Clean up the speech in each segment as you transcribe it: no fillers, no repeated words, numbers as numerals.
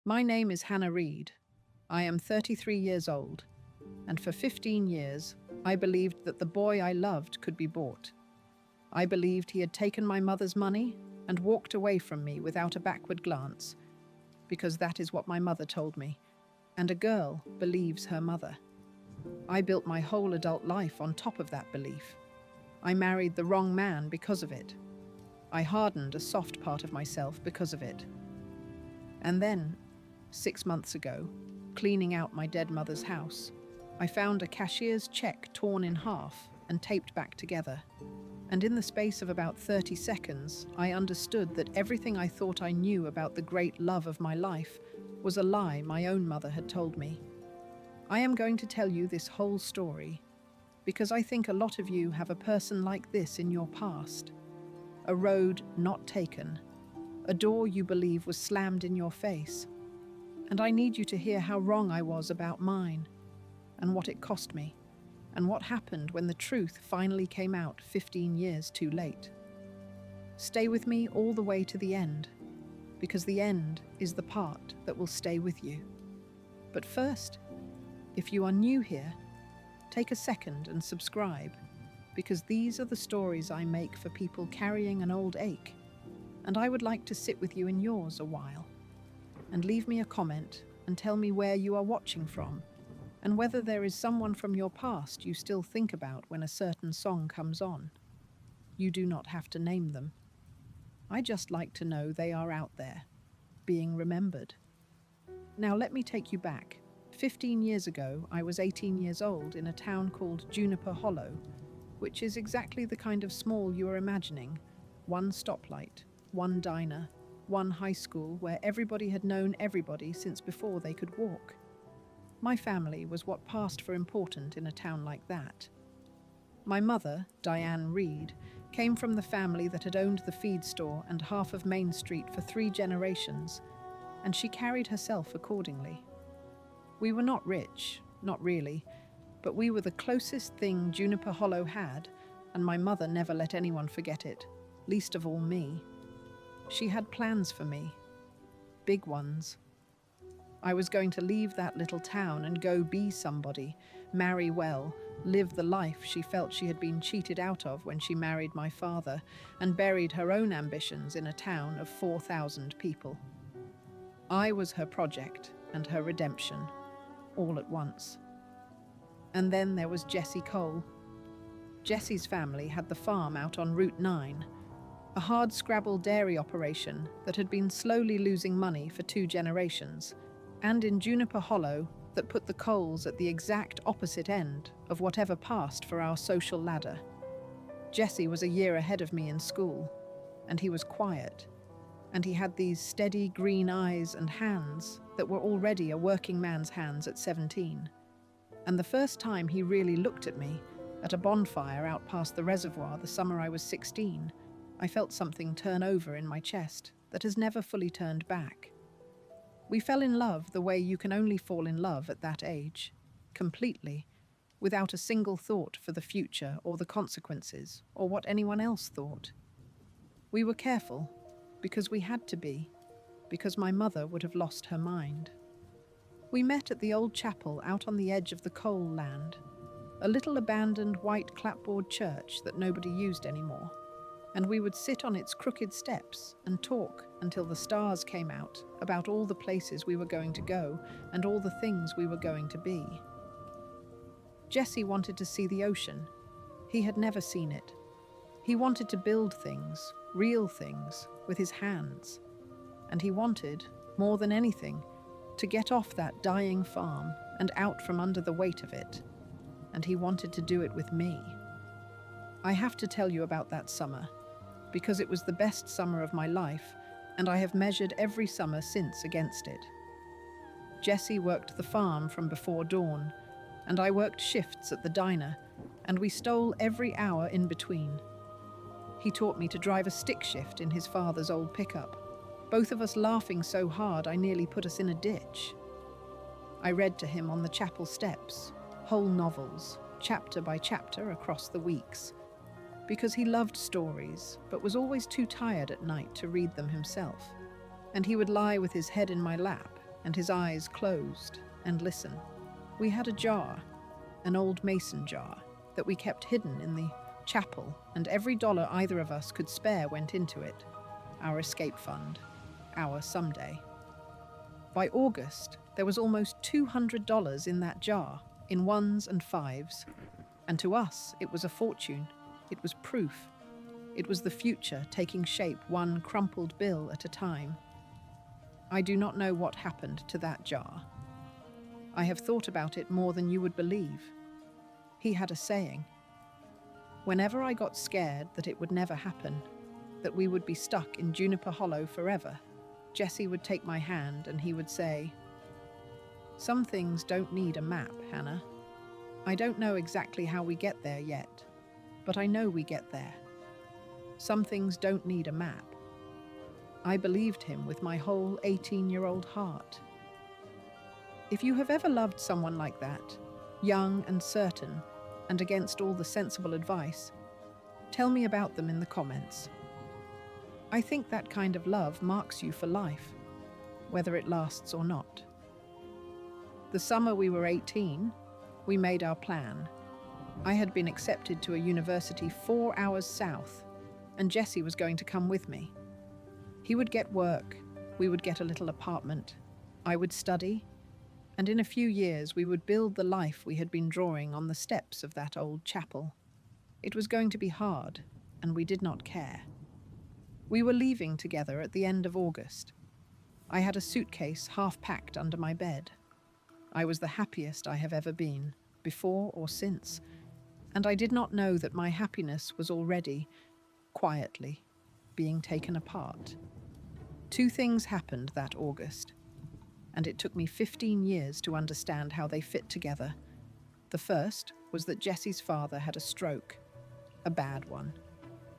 My name is Hannah Reed. I am 33 years old, and for 15 years, I believed that the boy I loved could be bought. I believed he had taken my mother's money and walked away from me without a backward glance, because that is what my mother told me, and a girl believes her mother. I built my whole adult life on top of that belief. I married the wrong man because of it. I hardened a soft part of myself because of it. And then, 6 months ago, cleaning out my dead mother's house, I found a cashier's check torn in half and taped back together. And in the space of about 30 seconds, I understood that everything I thought I knew about the great love of my life was a lie my own mother had told me. I am going to tell you this whole story because I think a lot of you have a person like this in your past. A road not taken, a door you believe was slammed in your face. And I need you to hear how wrong I was about mine, and what it cost me, and what happened when the truth finally came out 15 years too late. Stay with me all the way to the end, because the end is the part that will stay with you. But first, if you are new here, take a second and subscribe, because these are the stories I make for people carrying an old ache, and I would like to sit with you in yours a while. And leave me a comment and tell me where you are watching from, and whether there is someone from your past you still think about when a certain song comes on. You do not have to name them. I just like to know they are out there, being remembered. Now let me take you back. 15 years ago, I was 18 years old in a town called Juniper Hollow, which is exactly the kind of small you are imagining. One stoplight, one diner, one high school where everybody had known everybody since before they could walk. My family was what passed for important in a town like that. My mother, Diane Reed, came from the family that had owned the feed store and half of Main Street for 3 generations, and she carried herself accordingly. We were not rich, not really, but we were the closest thing Juniper Hollow had, and my mother never let anyone forget it, least of all me. She had plans for me, big ones. I was going to leave that little town and go be somebody, marry well, live the life she felt she had been cheated out of when she married my father and buried her own ambitions in a town of 4,000 people. I was her project and her redemption, all at once. And then there was Jessie Cole. Jessie's family had the farm out on Route 9, a hard-scrabble dairy operation that had been slowly losing money for 2 generations, and in Juniper Hollow that put the Coles at the exact opposite end of whatever passed for our social ladder. Jessie was a year ahead of me in school, and he was quiet, and he had these steady green eyes and hands that were already a working man's hands at 17. And the first time he really looked at me, at a bonfire out past the reservoir the summer I was 16, I felt something turn over in my chest that has never fully turned back. We fell in love the way you can only fall in love at that age, completely, without a single thought for the future or the consequences or what anyone else thought. We were careful, because we had to be, because my mother would have lost her mind. We met at the old chapel out on the edge of the coal land, a little abandoned white clapboard church that nobody used anymore, and we would sit on its crooked steps and talk until the stars came out about all the places we were going to go and all the things we were going to be. Jessie wanted to see the ocean. He had never seen it. He wanted to build things, real things, with his hands. And he wanted, more than anything, to get off that dying farm and out from under the weight of it. And he wanted to do it with me. I have to tell you about that summer, because it was the best summer of my life, and I have measured every summer since against it. Jessie worked the farm from before dawn, and I worked shifts at the diner, and we stole every hour in between. He taught me to drive a stick shift in his father's old pickup, both of us laughing so hard I nearly put us in a ditch. I read to him on the chapel steps, whole novels, chapter by chapter across the weeks, because he loved stories, but was always too tired at night to read them himself. And he would lie with his head in my lap and his eyes closed and listen. We had a jar, an old mason jar, that we kept hidden in the chapel, and every dollar either of us could spare went into it. Our escape fund, our someday. By August, there was almost $200 in that jar, in ones and fives. And to us, it was a fortune. It was proof. It was the future taking shape one crumpled bill at a time. I do not know what happened to that jar. I have thought about it more than you would believe. He had a saying. Whenever I got scared that it would never happen, that we would be stuck in Juniper Hollow forever, Jesse would take my hand and he would say, "Some things don't need a map, Hannah. I don't know exactly how we get there yet, but I know we get there. Some things don't need a map." I believed him with my whole 18-year-old heart. If you have ever loved someone like that, young and certain, and against all the sensible advice, tell me about them in the comments. I think that kind of love marks you for life, whether it lasts or not. The summer we were 18, we made our plan. I had been accepted to a university 4 hours south, and Jesse was going to come with me. He would get work, we would get a little apartment, I would study, and in a few years we would build the life we had been drawing on the steps of that old chapel. It was going to be hard, and we did not care. We were leaving together at the end of August. I had a suitcase half packed under my bed. I was the happiest I have ever been, before or since, and I did not know that my happiness was already, quietly, being taken apart. 2 things happened that August, and it took me 15 years to understand how they fit together. The first was that Jesse's father had a stroke, a bad one.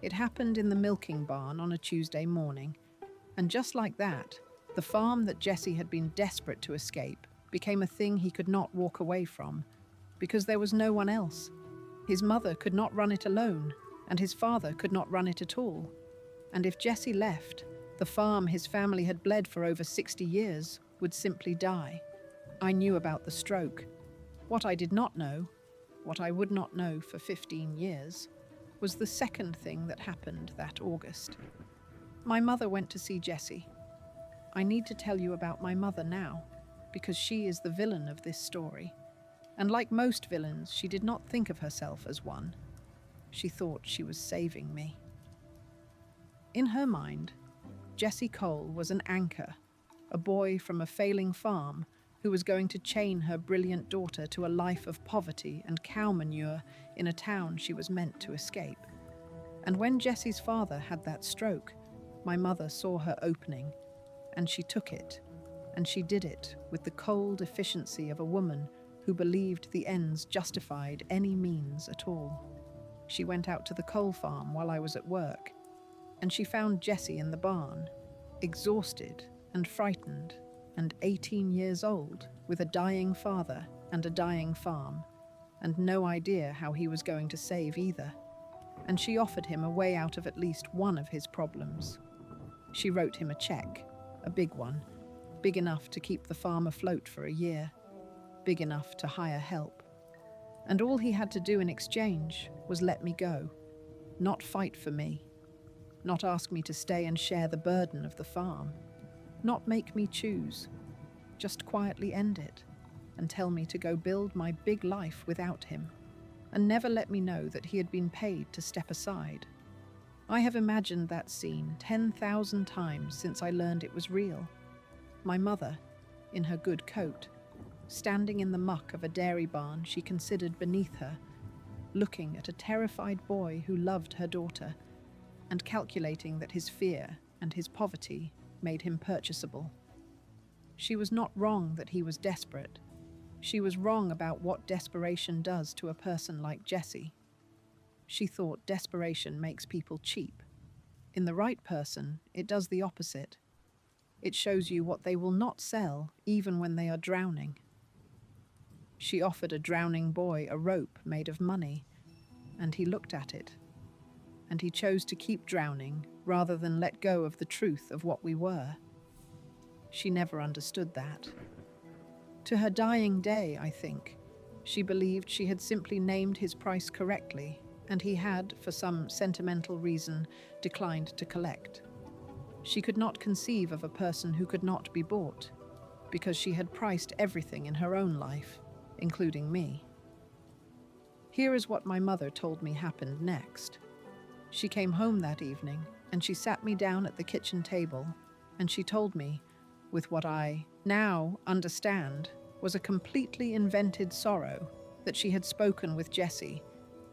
It happened in the milking barn on a Tuesday morning, and just like that, the farm that Jesse had been desperate to escape became a thing he could not walk away from, because there was no one else. His mother could not run it alone, and his father could not run it at all. And if Jesse left, the farm his family had bled for over 60 years would simply die. I knew about the stroke. What I did not know, what I would not know for 15 years, was the second thing that happened that August. My mother went to see Jesse. I need to tell you about my mother now, because she is the villain of this story. And like most villains, she did not think of herself as one. She thought she was saving me. In her mind, Jesse Cole was an anchor, a boy from a failing farm who was going to chain her brilliant daughter to a life of poverty and cow manure in a town she was meant to escape. And when Jesse's father had that stroke, my mother saw her opening, and she took it, and she did it with the cold efficiency of a woman who believed the ends justified any means at all. She went out to the coal farm while I was at work, and she found Jesse in the barn, exhausted and frightened, and 18 years old, with a dying father and a dying farm, and no idea how he was going to save either. And she offered him a way out of at least one of his problems. She wrote him a check, a big one, big enough to keep the farm afloat for a year, big enough to hire help. And all he had to do in exchange was let me go, not fight for me, not ask me to stay and share the burden of the farm, not make me choose, just quietly end it and tell me to go build my big life without him, and never let me know that he had been paid to step aside. I have imagined that scene 10,000 times since I learned it was real. My mother, in her good coat, standing in the muck of a dairy barn she considered beneath her, looking at a terrified boy who loved her daughter, and calculating that his fear and his poverty made him purchasable. She was not wrong that he was desperate. She was wrong about what desperation does to a person like Jesse. She thought desperation makes people cheap. In the right person, it does the opposite. It shows you what they will not sell, even when they are drowning. She offered a drowning boy a rope made of money, and he looked at it. And he chose to keep drowning rather than let go of the truth of what we were. She never understood that. To her dying day, I think, she believed she had simply named his price correctly, and he had, for some sentimental reason, declined to collect. She could not conceive of a person who could not be bought, because she had priced everything in her own life, including me. Here is what my mother told me happened next. She came home that evening, and she sat me down at the kitchen table, and she told me, with what I now understand was a completely invented sorrow, that she had spoken with Jesse,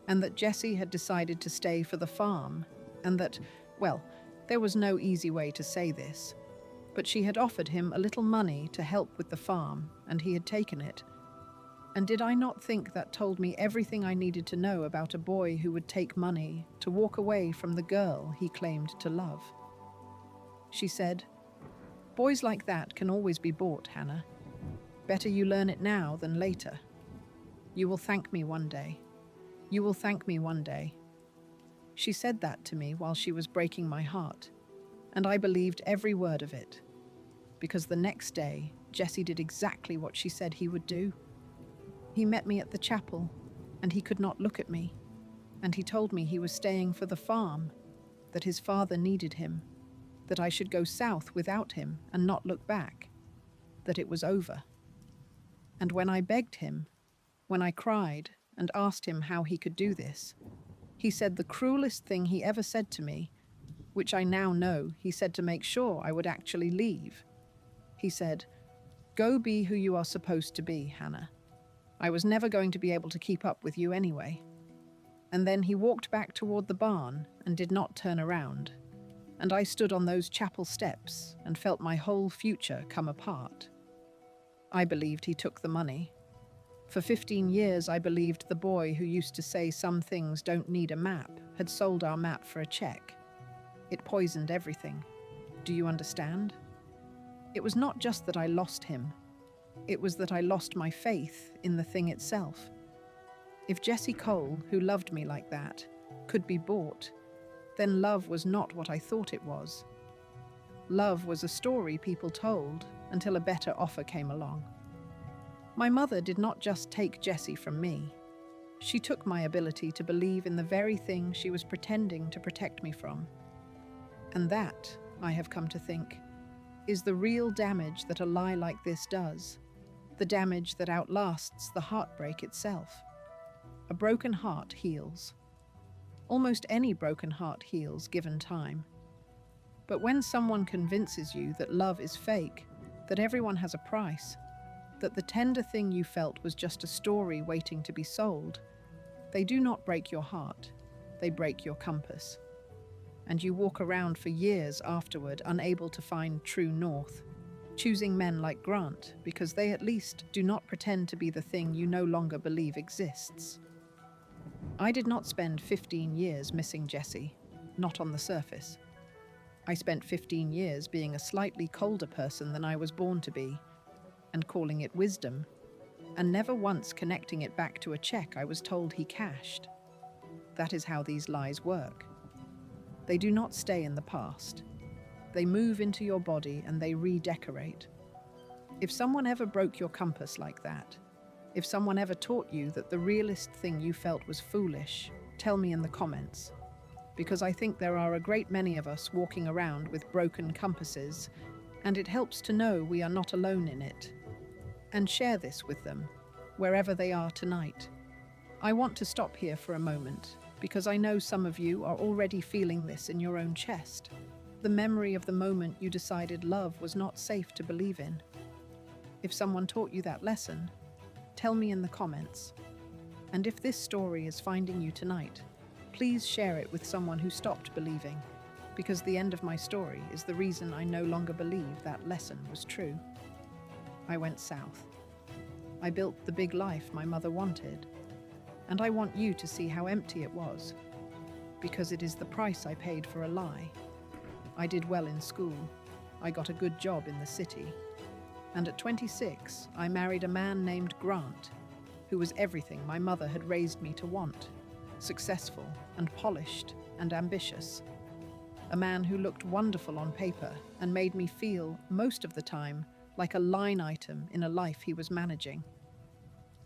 and that Jesse had decided to stay for the farm, and that, well, there was no easy way to say this, but she had offered him a little money to help with the farm, and he had taken it. And did I not think that told me everything I needed to know about a boy who would take money to walk away from the girl he claimed to love? She said, "Boys like that can always be bought, Hannah. Better you learn it now than later. You will thank me one day. You will thank me one day." She said that to me while she was breaking my heart, and I believed every word of it, because the next day, Jesse did exactly what she said he would do. He met me at the chapel, and he could not look at me, and he told me he was staying for the farm, that his father needed him, that I should go south without him and not look back, that it was over. And when I begged him, when I cried and asked him how he could do this, he said the cruelest thing he ever said to me, which I now know he said to make sure I would actually leave. He said, "Go be who you are supposed to be, Hannah. I was never going to be able to keep up with you anyway." And then he walked back toward the barn and did not turn around, and I stood on those chapel steps and felt my whole future come apart. I believed he took the money. For 15 years I believed the boy who used to say some things don't need a map had sold our map for a check. It poisoned everything. Do you understand? It was not just that I lost him. It was that I lost my faith in the thing itself. If Jesse Cole, who loved me like that, could be bought, then love was not what I thought it was. Love was a story people told until a better offer came along. My mother did not just take Jesse from me. She took my ability to believe in the very thing she was pretending to protect me from. And that, I have come to think, is the real damage that a lie like this does. The damage that outlasts the heartbreak itself. A broken heart heals. Almost any broken heart heals given time. But when someone convinces you that love is fake, that everyone has a price, that the tender thing you felt was just a story waiting to be sold, they do not break your heart, they break your compass. And you walk around for years afterward unable to find true north, choosing men like Grant because they at least do not pretend to be the thing you no longer believe exists. I did not spend 15 years missing Jesse, not on the surface. I spent 15 years being a slightly colder person than I was born to be, and calling it wisdom, and never once connecting it back to a check I was told he cashed. That is how these lies work. They do not stay in the past. They move into your body and they redecorate. If someone ever broke your compass like that, if someone ever taught you that the realest thing you felt was foolish, tell me in the comments. Because I think there are a great many of us walking around with broken compasses, and it helps to know we are not alone in it. And share this with them, wherever they are tonight. I want to stop here for a moment, because I know some of you are already feeling this in your own chest. The memory of the moment you decided love was not safe to believe in. If someone taught you that lesson, tell me in the comments. And if this story is finding you tonight, please share it with someone who stopped believing, because the end of my story is the reason I no longer believe that lesson was true. I went south. I built the big life my mother wanted, and I want you to see how empty it was, because it is the price I paid for a lie. I did well in school. I got a good job in the city. And at 26, I married a man named Grant, who was everything my mother had raised me to want, successful and polished and ambitious. a man who looked wonderful on paper and made me feel, most of the time, like a line item in a life he was managing.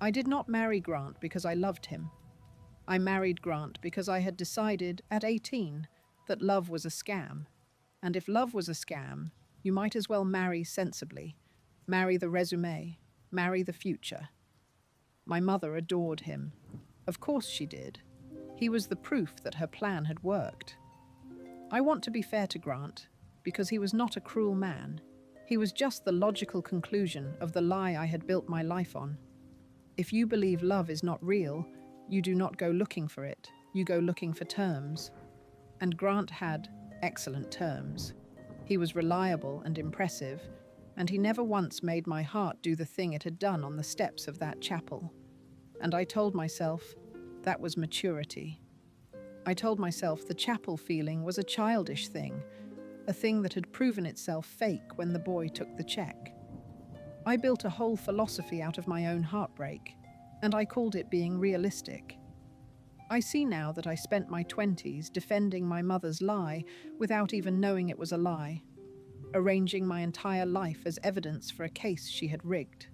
I did not marry Grant because I loved him. I married Grant because I had decided, at 18, that love was a scam. And if love was a scam, you might as well marry sensibly. Marry the resume. Marry the future. My mother adored him. Of course she did. He was the proof that her plan had worked. I want to be fair to Grant, because he was not a cruel man. He was just the logical conclusion of the lie I had built my life on. If you believe love is not real, you do not go looking for it. You go looking for terms. And Grant had excellent terms. He was reliable and impressive, and he never once made my heart do the thing it had done on the steps of that chapel. And I told myself that was maturity. I told myself the chapel feeling was a childish thing, a thing that had proven itself fake when the boy took the check. I built a whole philosophy out of my own heartbreak, and I called it being realistic. I see now that I spent my 20s defending my mother's lie without even knowing it was a lie, arranging my entire life as evidence for a case she had rigged.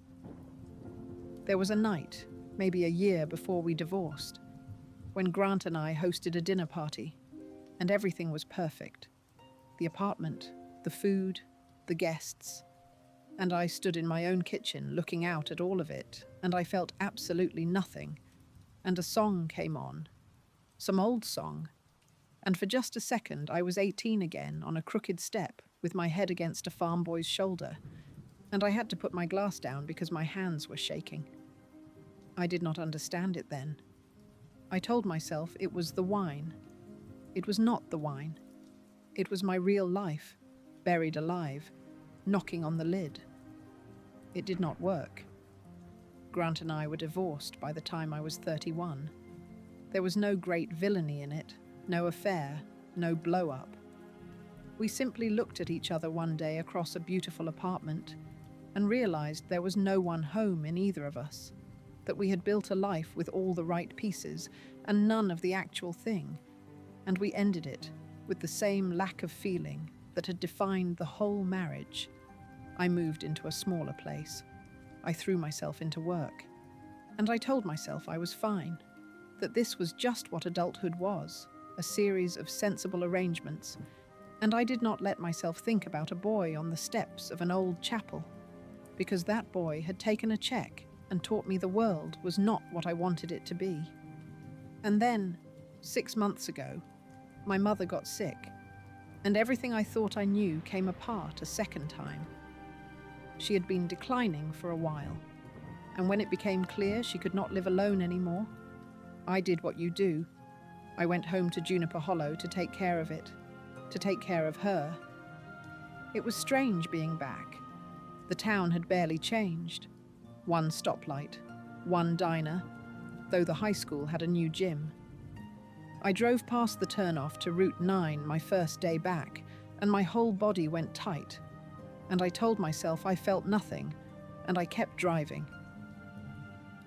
There was a night, maybe a year before we divorced, when Grant and I hosted a dinner party, and everything was perfect. The apartment, the food, the guests, and I stood in my own kitchen looking out at all of it, and I felt absolutely nothing. And a song came on, some old song, and for just a second I was 18 again on a crooked step with my head against a farm boy's shoulder, and I had to put my glass down because my hands were shaking. I did not understand it then. I told myself it was the wine. It was not the wine. It was my real life, buried alive, knocking on the lid. It did not work. Grant and I were divorced by the time I was 31. There was no great villainy in it, no affair, no blow-up. We simply looked at each other one day across a beautiful apartment and realized there was no one home in either of us, that we had built a life with all the right pieces and none of the actual thing, and we ended it with the same lack of feeling that had defined the whole marriage. I moved into a smaller place. I threw myself into work. And I told myself I was fine, that this was just what adulthood was, a series of sensible arrangements, and I did not let myself think about a boy on the steps of an old chapel, because that boy had taken a check and taught me the world was not what I wanted it to be. And then, 6 months ago, my mother got sick, and everything I thought I knew came apart a second time. She had been declining for a while, and when it became clear she could not live alone anymore, I did what you do. I went home to Juniper Hollow to take care of it, to take care of her. It was strange being back. The town had barely changed. One stoplight, one diner, though the high school had a new gym. I drove past the turnoff to Route 9 my first day back, and my whole body went tight. And I told myself I felt nothing, and I kept driving.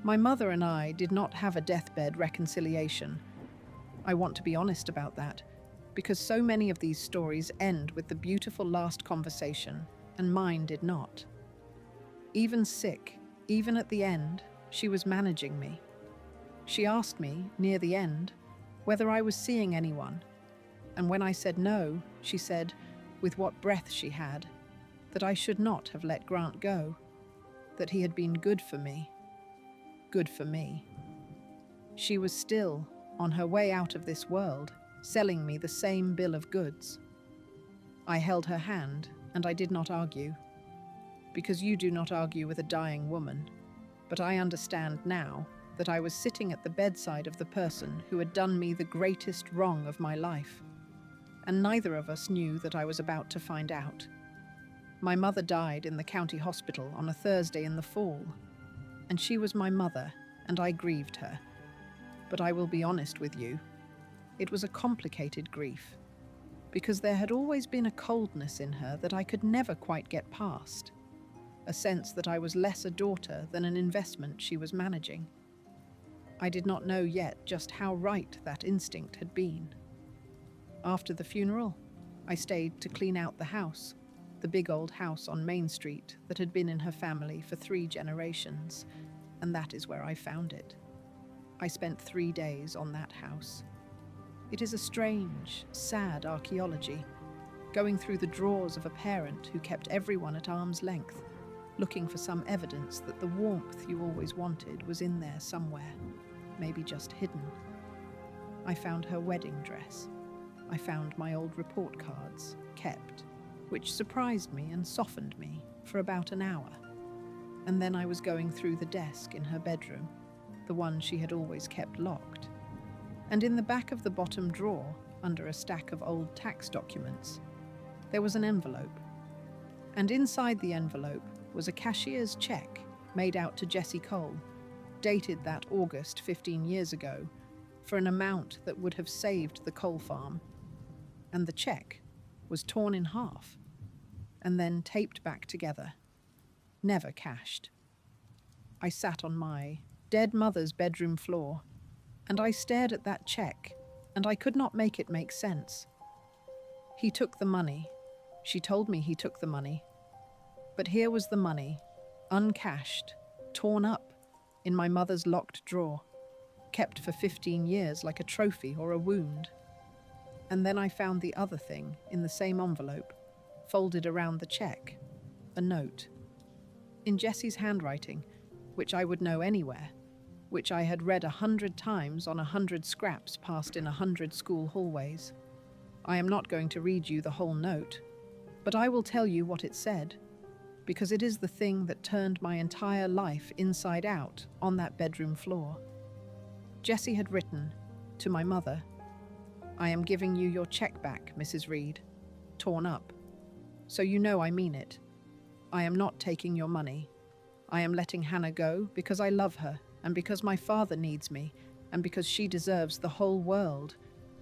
My mother and I did not have a deathbed reconciliation. I want to be honest about that, because so many of these stories end with the beautiful last conversation, and mine did not. Even sick, even at the end, she was managing me. She asked me, near the end, whether I was seeing anyone, and when I said no, she said, with what breath she had, that I should not have let Grant go, that he had been good for me. Good for me. She was still, on her way out of this world, selling me the same bill of goods. I held her hand, and I did not argue. Because you do not argue with a dying woman. But I understand now that I was sitting at the bedside of the person who had done me the greatest wrong of my life. And neither of us knew that I was about to find out. My mother died in the county hospital on a Thursday in the fall, and she was my mother, and I grieved her. But I will be honest with you, it was a complicated grief, because there had always been a coldness in her that I could never quite get past, a sense that I was less a daughter than an investment she was managing. I did not know yet just how right that instinct had been. After the funeral, I stayed to clean out the house, the big old house on Main Street that had been in her family for 3 generations, and that is where I found it. I spent 3 days on that house. It is a strange, sad archaeology, going through the drawers of a parent who kept everyone at arm's length, looking for some evidence that the warmth you always wanted was in there somewhere, maybe just hidden. I found her wedding dress. I found my old report cards, kept, which surprised me and softened me for about an hour. And then I was going through the desk in her bedroom, the one she had always kept locked. And in the back of the bottom drawer, under a stack of old tax documents, there was an envelope. And inside the envelope was a cashier's check made out to Jessie Cole, dated that August 15 years ago, for an amount that would have saved the Cole farm. And the check was torn in half and then taped back together, never cashed. I sat on my dead mother's bedroom floor, and I stared at that check, and I could not make it make sense. He took the money. She told me he took the money. But here was the money, uncashed, torn up, in my mother's locked drawer, kept for 15 years like a trophy or a wound. And then I found the other thing in the same envelope, folded around the check, a note. In Jessie's handwriting, which I would know anywhere, which I had read 100 times on 100 scraps passed in 100 school hallways. I am not going to read you the whole note, but I will tell you what it said, because it is the thing that turned my entire life inside out on that bedroom floor. Jessie had written, to my mother, "I am giving you your check back, Mrs. Reed, torn up. So you know I mean it. I am not taking your money. I am letting Hannah go because I love her, and because my father needs me, and because she deserves the whole world.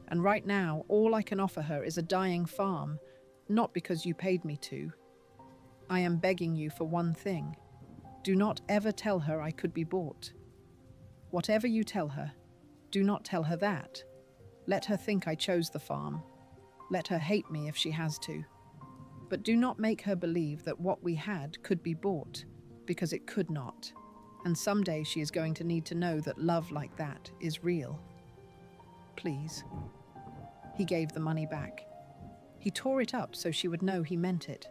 And right now, all I can offer her is a dying farm, not because you paid me to. I am begging you for one thing. Do not ever tell her I could be bought. Whatever you tell her, do not tell her that. Let her think I chose the farm. Let her hate me if she has to. But do not make her believe that what we had could be bought, because it could not. And someday she is going to need to know that love like that is real. Please." He gave the money back. He tore it up so she would know he meant it.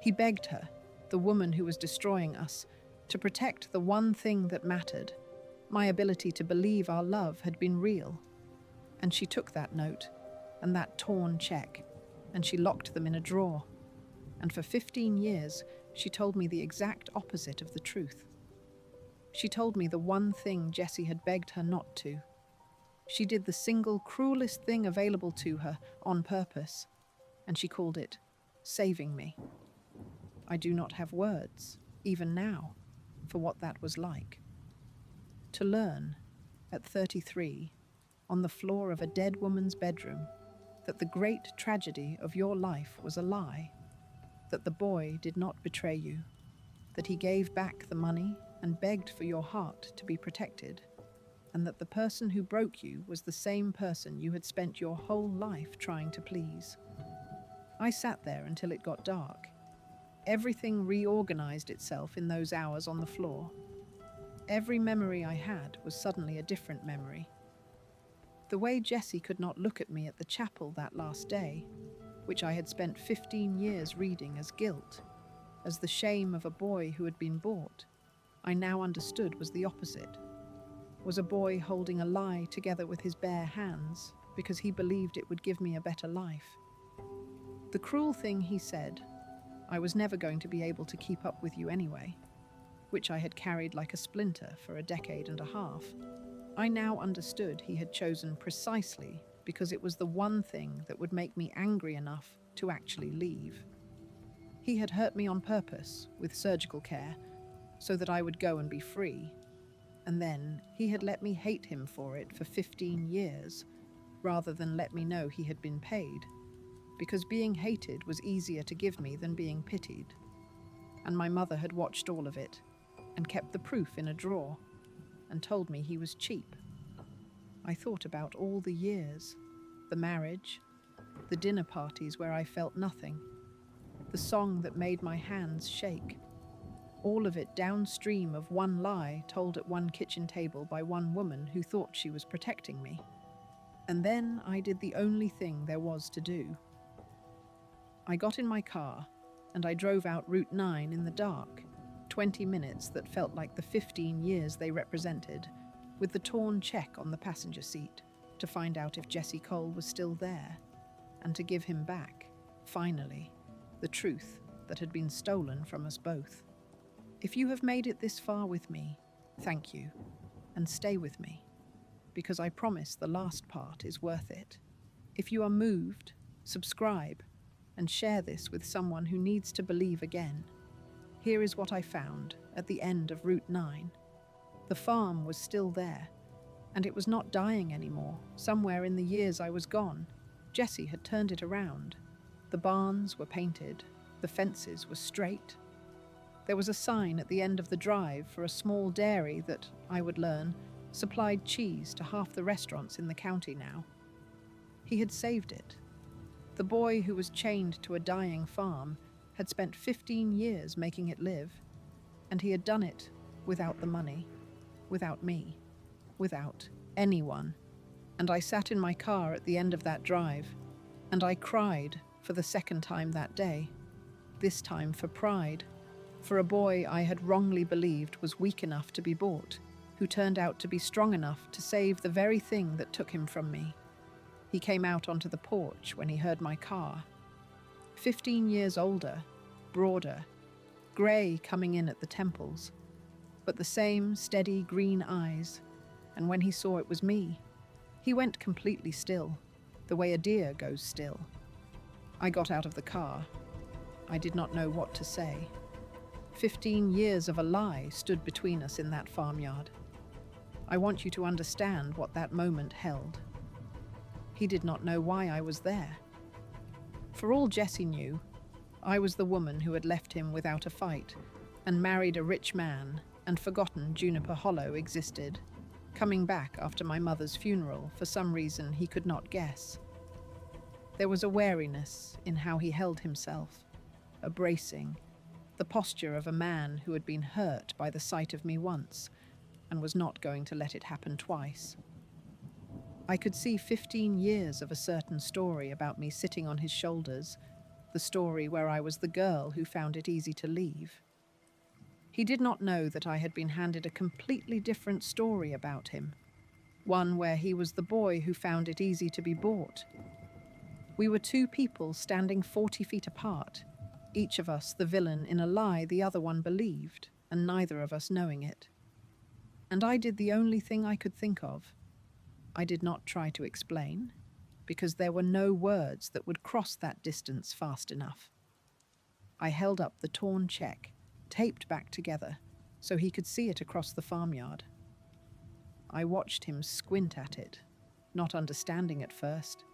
He begged her, the woman who was destroying us, to protect the one thing that mattered, my ability to believe our love had been real. And she took that note and that torn check, and she locked them in a drawer. And for 15 years, she told me the exact opposite of the truth. She told me the one thing Jessie had begged her not to. She did the single cruelest thing available to her on purpose, and she called it saving me. I do not have words, even now, for what that was like. To learn, at 33, on the floor of a dead woman's bedroom, that the great tragedy of your life was a lie, that the boy did not betray you, that he gave back the money and begged for your heart to be protected, and that the person who broke you was the same person you had spent your whole life trying to please. I sat there until it got dark. Everything reorganized itself in those hours on the floor. Every memory I had was suddenly a different memory. The way Jessie could not look at me at the chapel that last day, which I had spent 15 years reading as guilt, as the shame of a boy who had been bought, I now understood was the opposite. Was a boy holding a lie together with his bare hands because he believed it would give me a better life. The cruel thing he said, I was never going to be able to keep up with you anyway, which I had carried like a splinter for a decade and a half. I now understood he had chosen precisely because it was the one thing that would make me angry enough to actually leave. He had hurt me on purpose, with surgical care, so that I would go and be free. And then he had let me hate him for it for 15 years, rather than let me know he had been paid, because being hated was easier to give me than being pitied. And my mother had watched all of it, and kept the proof in a drawer, and told me he was cheap. I thought about all the years, the marriage, the dinner parties where I felt nothing, the song that made my hands shake. All of it downstream of one lie told at one kitchen table by one woman who thought she was protecting me. And then I did the only thing there was to do. I got in my car and I drove out Route 9 in the dark, 20 minutes that felt like the 15 years they represented, with the torn check on the passenger seat, to find out if Jesse Cole was still there, and to give him back, finally, the truth that had been stolen from us both. If you have made it this far with me, thank you, and stay with me, because I promise the last part is worth it. If you are moved, subscribe, and share this with someone who needs to believe again. Here is what I found at the end of Route 9. The farm was still there, and it was not dying anymore. Somewhere in the years I was gone, Jesse had turned it around. The barns were painted, the fences were straight. There was a sign at the end of the drive for a small dairy that, I would learn, supplied cheese to half the restaurants in the county now. He had saved it. The boy who was chained to a dying farm had spent 15 years making it live, and he had done it without the money, without me, without anyone. And I sat in my car at the end of that drive, and I cried for the second time that day, this time for pride, for a boy I had wrongly believed was weak enough to be bought, who turned out to be strong enough to save the very thing that took him from me. He came out onto the porch when he heard my car. 15 years older, broader, grey coming in at the temples, but the same steady green eyes, and when he saw it was me, he went completely still, the way a deer goes still. I got out of the car. I did not know what to say. 15 years of a lie stood between us in that farmyard. I want you to understand what that moment held. He did not know why I was there. For all Jesse knew, I was the woman who had left him without a fight and married a rich man and forgotten Juniper Hollow existed, coming back after my mother's funeral for some reason he could not guess. There was a wariness in how he held himself, a bracing, the posture of a man who had been hurt by the sight of me once and was not going to let it happen twice. I could see 15 years of a certain story about me sitting on his shoulders, the story where I was the girl who found it easy to leave. He did not know that I had been handed a completely different story about him, one where he was the boy who found it easy to be bought. We were two people standing 40 feet apart, each of us the villain in a lie the other one believed, and neither of us knowing it. And I did the only thing I could think of. I did not try to explain, because there were no words that would cross that distance fast enough. I held up the torn check, taped back together, so he could see it across the farmyard. I watched him squint at it, not understanding at first,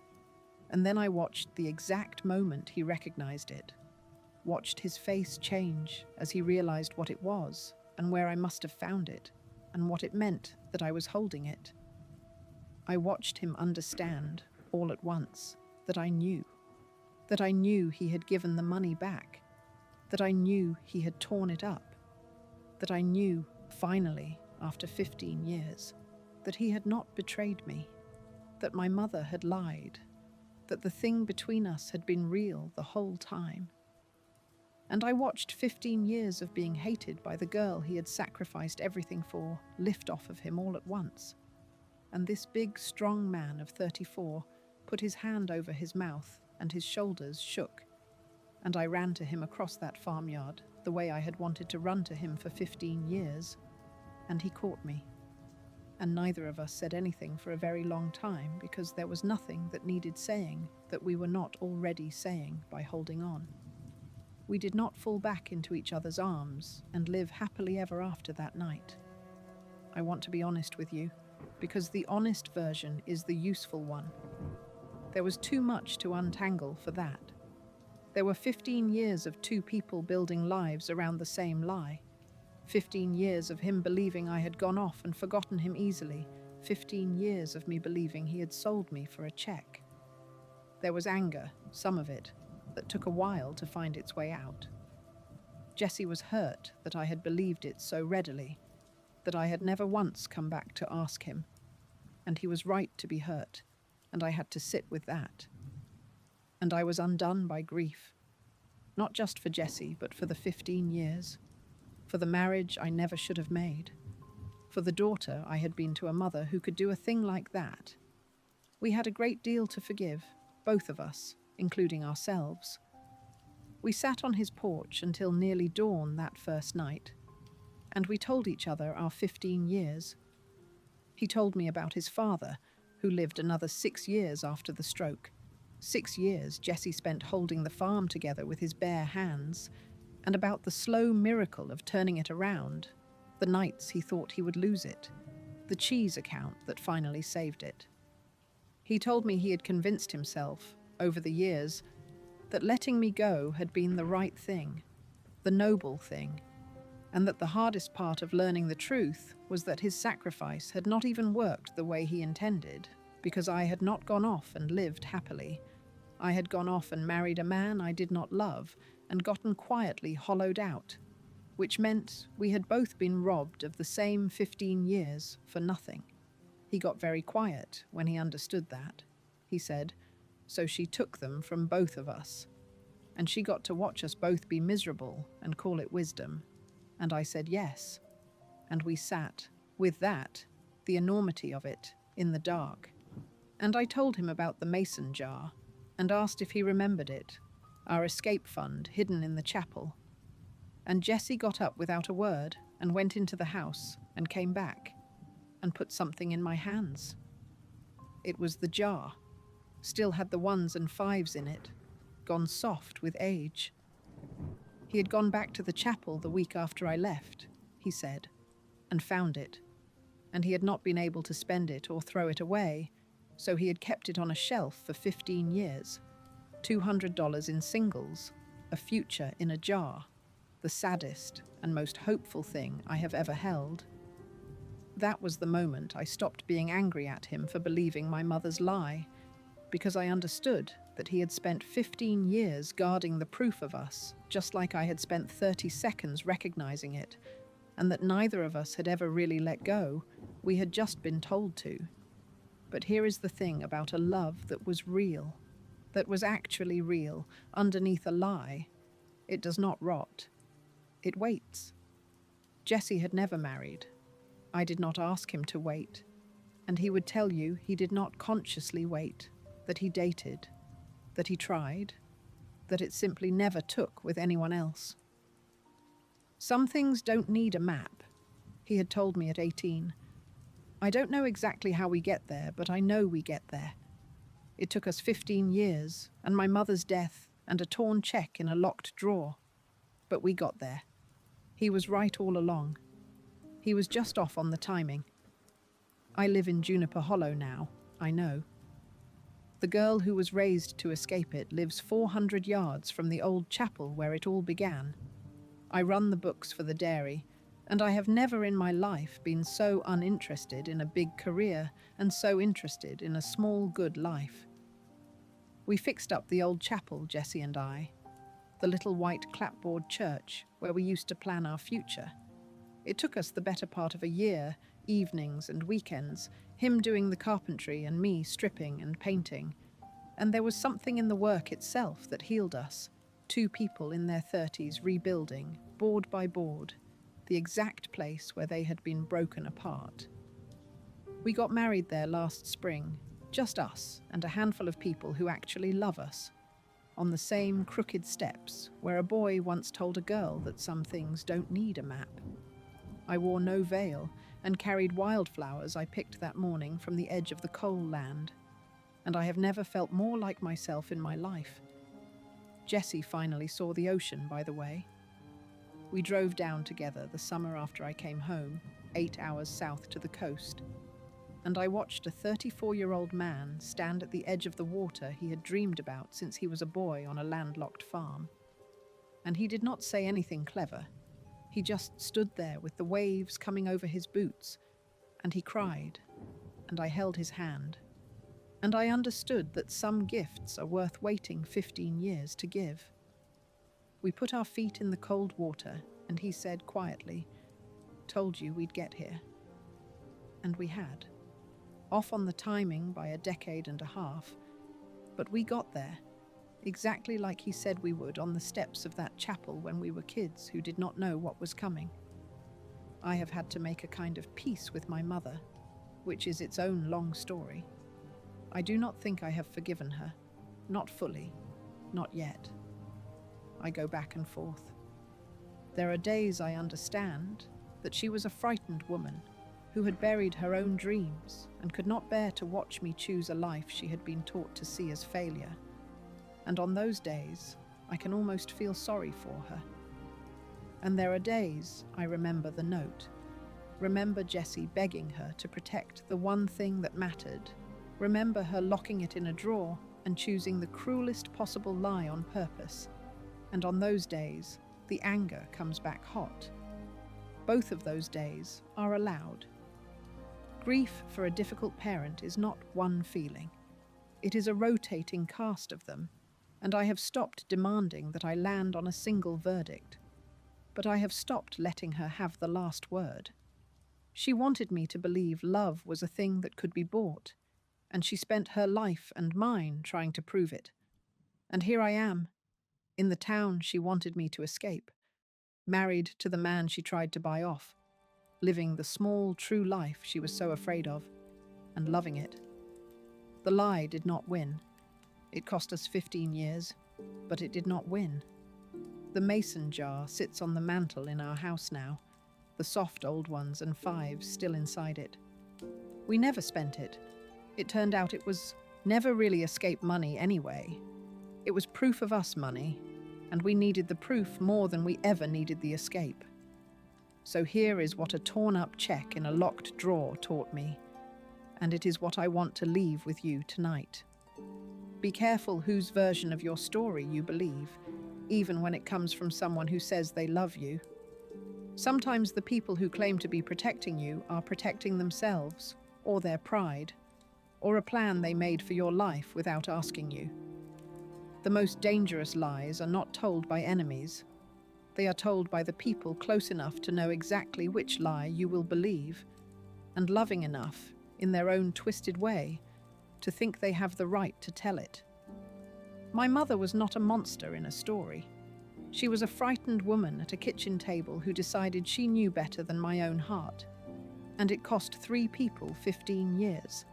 and then I watched the exact moment he recognized it, watched his face change as he realized what it was and where I must have found it, and what it meant that I was holding it. I watched him understand, all at once, that I knew he had given the money back, that I knew he had torn it up, that I knew, finally, after 15 years, that he had not betrayed me, that my mother had lied, that the thing between us had been real the whole time. And I watched 15 years of being hated by the girl he had sacrificed everything for lift off of him all at once. And this big, strong man of 34 put his hand over his mouth and his shoulders shook. And I ran to him across that farmyard, the way I had wanted to run to him for 15 years. And he caught me. And neither of us said anything for a very long time because there was nothing that needed saying that we were not already saying by holding on. We did not fall back into each other's arms and live happily ever after that night. I want to be honest with you, because the honest version is the useful one. There was too much to untangle for that. There were 15 years of two people building lives around the same lie. 15 years of him believing I had gone off and forgotten him easily. 15 years of me believing he had sold me for a check. There was anger, some of it, that took a while to find its way out. Jessie was hurt that I had believed it so readily, that I had never once come back to ask him. And he was right to be hurt, and I had to sit with that. And I was undone by grief, not just for Jessie, but for the 15 years, for the marriage I never should have made, for the daughter I had been to a mother who could do a thing like that. We had a great deal to forgive, both of us, including ourselves. We sat on his porch until nearly dawn that first night, and we told each other our 15 years. He told me about his father, who lived another 6 years after the stroke. 6 years Jessie spent holding the farm together with his bare hands, and about the slow miracle of turning it around, the nights he thought he would lose it, the cheese account that finally saved it. He told me he had convinced himself, over the years, that letting me go had been the right thing, the noble thing, and that the hardest part of learning the truth was that his sacrifice had not even worked the way he intended, because I had not gone off and lived happily. I had gone off and married a man I did not love and gotten quietly hollowed out, which meant we had both been robbed of the same 15 years for nothing. He got very quiet when he understood that, he said, so she took them from both of us. And she got to watch us both be miserable and call it wisdom. And I said yes. And we sat, with that, the enormity of it, in the dark. And I told him about the mason jar, and asked if he remembered it, our escape fund hidden in the chapel. And Jessie got up without a word and went into the house and came back and put something in my hands. It was the jar, still had the 1s and 5s in it, gone soft with age. He had gone back to the chapel the week after I left, he said, and found it, and he had not been able to spend it or throw it away, so he had kept it on a shelf for 15 years. $200 in singles, a future in a jar, the saddest and most hopeful thing I have ever held. That was the moment I stopped being angry at him for believing my mother's lie, because I understood that he had spent 15 years guarding the proof of us, just like I had spent 30 seconds recognizing it, and that neither of us had ever really let go. We had just been told to. But here is the thing about a love that was real, that was actually real, underneath a lie. It does not rot. It waits. Jessie had never married. I did not ask him to wait, and he would tell you he did not consciously wait, that he dated, that he tried, that it simply never took with anyone else. Some things don't need a map, he had told me at 18. I don't know exactly how we get there, but I know we get there. It took us 15 years, and my mother's death, and a torn check in a locked drawer. But we got there. He was right all along. He was just off on the timing. I live in Juniper Hollow now, I know. The girl who was raised to escape it lives 400 yards from the old chapel where it all began. I run the books for the dairy, and I have never in my life been so uninterested in a big career and so interested in a small, good life. We fixed up the old chapel, Jessie and I, the little white clapboard church where we used to plan our future. It took us the better part of a year, evenings and weekends, him doing the carpentry and me stripping and painting. And there was something in the work itself that healed us, 2 people in their 30s rebuilding, board by board, the exact place where they had been broken apart. We got married there last spring, just us and a handful of people who actually love us, on the same crooked steps where a boy once told a girl that some things don't need a map. I wore no veil and carried wildflowers I picked that morning from the edge of the coal land, and I have never felt more like myself in my life. Jessie finally saw the ocean, by the way. We drove down together the summer after I came home, 8 hours south to the coast, and I watched a 34-year-old man stand at the edge of the water he had dreamed about since he was a boy on a landlocked farm. And he did not say anything clever. He just stood there with the waves coming over his boots, and he cried, and I held his hand. and I understood that some gifts are worth waiting 15 years to give. We put our feet in the cold water, and he said quietly, "Told you we'd get here." And we had. Off on the timing by a decade and a half, but we got there, exactly like he said we would on the steps of that chapel when we were kids who did not know what was coming. I have had to make a kind of peace with my mother, which is its own long story. I do not think I have forgiven her, not fully, not yet. I go back and forth. There are days I understand that she was a frightened woman who had buried her own dreams and could not bear to watch me choose a life she had been taught to see as failure. And on those days, I can almost feel sorry for her. And there are days I remember the note, remember Jessie begging her to protect the one thing that mattered, remember her locking it in a drawer and choosing the cruelest possible lie on purpose. And on those days, the anger comes back hot. Both of those days are allowed. Grief for a difficult parent is not one feeling. It is a rotating cast of them, and I have stopped demanding that I land on a single verdict. But I have stopped letting her have the last word. She wanted me to believe love was a thing that could be bought, and she spent her life and mine trying to prove it. And here I am, in the town she wanted me to escape, married to the man she tried to buy off, living the small, true life she was so afraid of, and loving it. The lie did not win. It cost us 15 years, but it did not win. The mason jar sits on the mantel in our house now, the soft old ones and fives still inside it. We never spent it. It turned out it was never really escape money anyway. It was proof of us money, and we needed the proof more than we ever needed the escape. So here is what a torn-up check in a locked drawer taught me, and it is what I want to leave with you tonight. Be careful whose version of your story you believe, even when it comes from someone who says they love you. Sometimes the people who claim to be protecting you are protecting themselves, or their pride, or a plan they made for your life without asking you. The most dangerous lies are not told by enemies. They are told by the people close enough to know exactly which lie you will believe, and loving enough, in their own twisted way, to think they have the right to tell it. My mother was not a monster in a story. She was a frightened woman at a kitchen table who decided she knew better than my own heart, and it cost 3 people 15 years.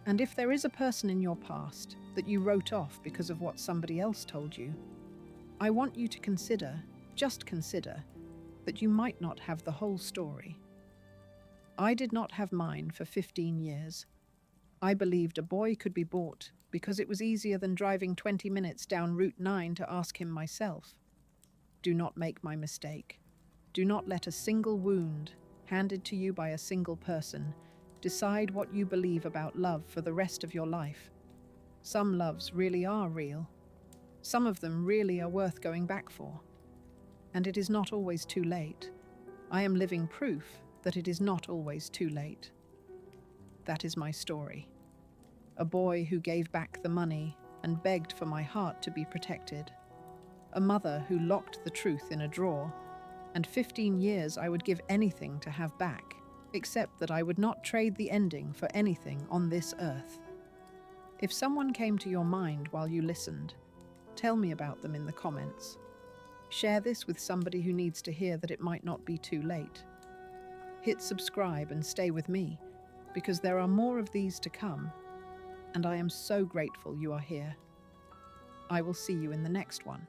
And if there is a person in your past that you wrote off because of what somebody else told you, I want you to consider, just consider, that you might not have the whole story. I did not have mine for 15 years. I believed a boy could be bought because it was easier than driving 20 minutes down Route 9 to ask him myself. Do not make my mistake. Do not let a single wound, handed to you by a single person, decide what you believe about love for the rest of your life. Some loves really are real. Some of them really are worth going back for. And it is not always too late. I am living proof that it is not always too late. That is my story. A boy who gave back the money and begged for my heart to be protected. A mother who locked the truth in a drawer, and 15 years I would give anything to have back, except that I would not trade the ending for anything on this earth. If someone came to your mind while you listened, tell me about them in the comments. Share this with somebody who needs to hear that it might not be too late. Hit subscribe and stay with me, because there are more of these to come, and I am so grateful you are here. I will see you in the next one.